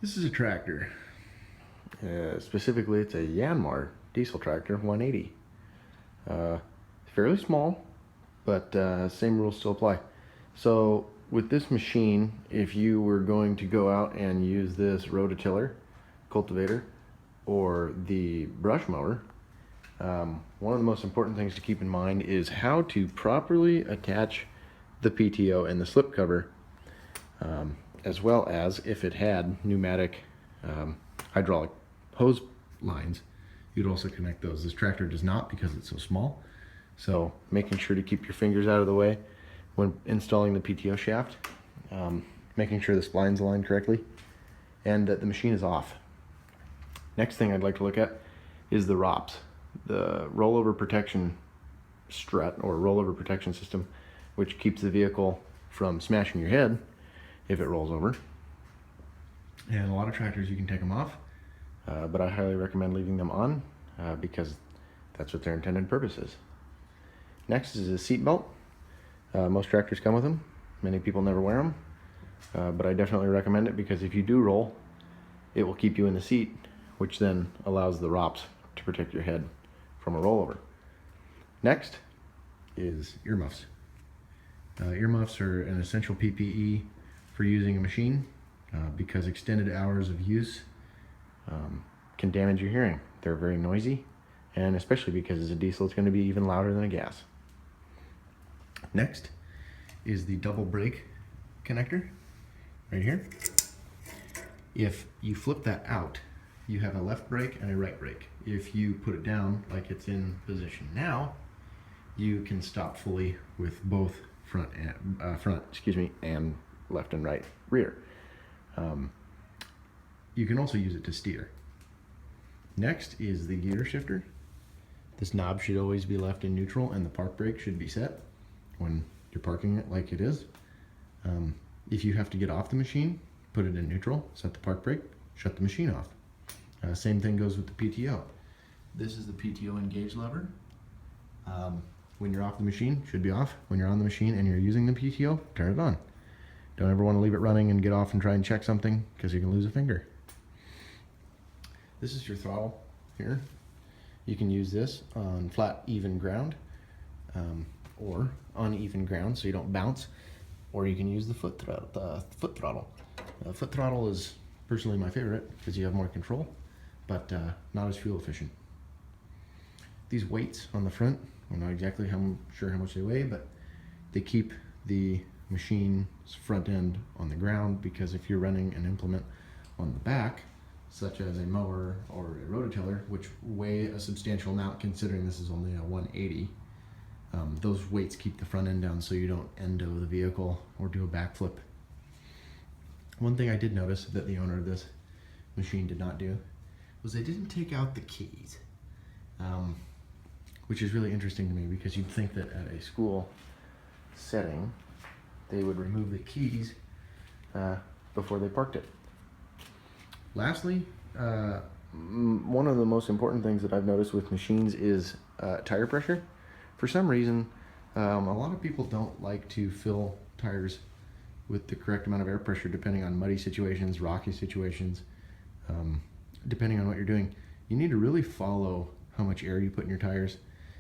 This is a tractor. Specifically, it's a Yanmar diesel tractor, 180. Fairly small, but same rules still apply. So with this machine, if you were going to go out and use this rototiller, cultivator, or the brush mower, one of the most important things to keep in mind is how to properly attach the PTO and the slipcover, as well as if it had pneumatic hydraulic hose lines, you'd also connect those. This tractor does not because it's so small. So making sure to keep your fingers out of the way when installing the PTO shaft, making sure the spline's aligned correctly, and that the machine is off. Next thing I'd like to look at is the ROPS, the rollover protection strut or rollover protection system, which keeps the vehicle from smashing your head if it rolls over. And a lot of tractors you can take them off, but I highly recommend leaving them on because that's what their intended purpose is. Next is a seat belt. Most tractors come with them. Many people never wear them, but I definitely recommend it because if you do roll, it will keep you in the seat, which then allows the ROPS to protect your head from a rollover. Next is earmuffs. Earmuffs are an essential PPE for using a machine because extended hours of use can damage your hearing. They're very noisy, and especially because it's a diesel, it's going to be even louder than a gas. Next is the double brake connector right here. If you flip that out, you have a left brake and a right brake. If you put it down like it's in position now, you can stop fully with both front and left and right rear. You can also use it to steer. Next is the gear shifter. This knob should always be left in neutral and the park brake should be set when you're parking it like it is. If you have to get off the machine, put it in neutral, set the park brake, shut the machine off. Same thing goes with the PTO. This is the PTO engage lever. When you're off the machine, should be off. When you're on the machine and you're using the PTO, turn it on. Don't ever want to leave it running and get off and try and check something because you can lose a finger. This is your throttle here. You can use this on flat, even ground, or uneven ground so you don't bounce, or you can use the foot throttle. Foot throttle is personally my favorite because you have more control, but not as fuel efficient. These weights on the front, I'm not exactly sure how much they weigh, but they keep the machine's front end on the ground, because if you're running an implement on the back, such as a mower or a rototiller, which weigh a substantial amount considering this is only a 180, those weights keep the front end down so you don't endo the vehicle or do a backflip. One thing I did notice that the owner of this machine did not do was they didn't take out the keys, which is really interesting to me because you'd think that at a school setting they would remove the keys before they parked it. Lastly, one of the most important things that I've noticed with machines is tire pressure. For some reason, a lot of people don't like to fill tires with the correct amount of air pressure depending on muddy situations, rocky situations, depending on what you're doing. You need to really follow how much air you put in your tires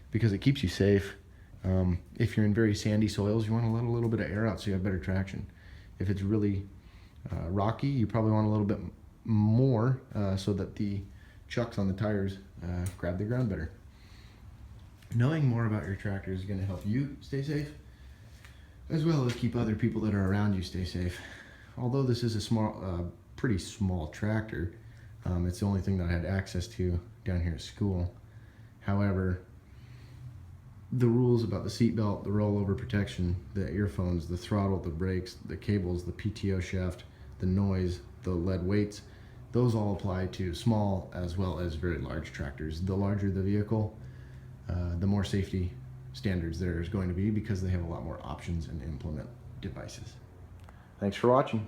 because it keeps you safe. If you're in very sandy soils, you want to let a little bit of air out so you have better traction. If it's really rocky, you probably want a little bit more so that the chucks on the tires grab the ground better. Knowing more about your tractor is going to help you stay safe, as well as keep other people that are around you stay safe. Although this is a pretty small tractor, it's the only thing that I had access to down here at school. However, the rules about the seatbelt, the rollover protection, the earphones, the throttle, the brakes, the cables, the PTO shaft, the noise, the lead weights, those all apply to small as well as very large tractors. The larger the vehicle, the more safety standards there is going to be because they have a lot more options and implement devices. Thanks for watching.